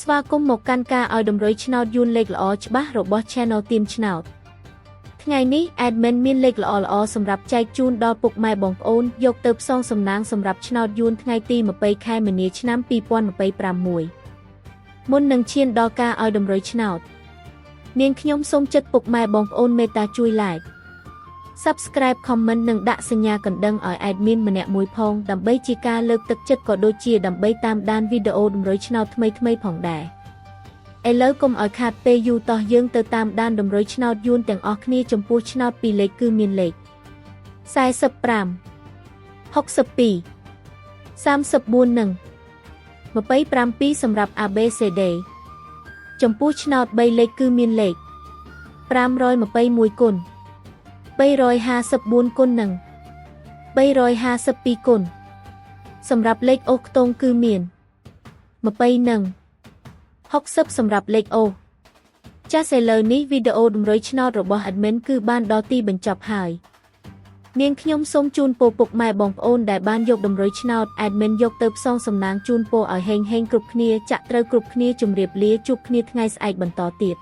ស្វាគមន៍មកកាន់ការឲ្យតម្រុយឆ្នោតយួនលេខល្អច្បាស់របស់ Channel Team ឆ្នោតថ្ងៃនេះ Admin មានលេខល្អៗសម្រាប់ចែកជូនដល់ពុកម៉ែបងប្អូនយកទៅផ្សងសំណាងសម្រាប់ឆ្នោតយួនថ្ងៃទី20ខែមីនាឆ្នាំ2026មុននឹងឈានដល់ការឲ្យតម្រុយឆ្នោតនាងខ្ញុំសូមចិត្តពុកម៉ែបងប្អូនមេត្តាជួយ Like Subscribe Comment និងដាក់សញ្ញាកណ្ដឹងឲ្យ Admin ម្នាក់មួយផងដើម្បីជាការលើកទឹកចិត្តក៏ដូចជាដើម្បីតាមដានវីដេអូតម្រុយឆ្នោតថ្មីៗផងដែរឥឡូវកុំឲ្យខាតពេលយូរតោះយើងទៅតាមដានតម្រុយឆ្នោតយួនទាំងអស់គ្នាចំពោះឆ្នោត2លេខគឺមានលេខ45 62 34និង27សម្រាប់ ABCD ចំពោះឆ្នោត3លេខគឺមានលេខ521គុណ354គុណនិង352គុណសម្រាប់លេខអូខ្ទងគឺមាន20និង60សម្រាប់លេខអូចាសឥឡូវនេះវីដេអូតម្រុយឆ្នោតរបស់ Admin គឺបានដល់ទីបញ្ចប់ហើយនាងខ្ញុំសូមជូនពរពុកម៉ែបងប្អូនដែលបានយកតម្រុយឆ្នោត Admin យកទៅផ្សងសំណាងជូនពរឲ្យហេងៗគ្រប់គ្នាចាក់ត្រូវគ្រប់គ្នាជម្រាបលាជួបគ្នាថ្ងៃស្អែកបន្តទៀត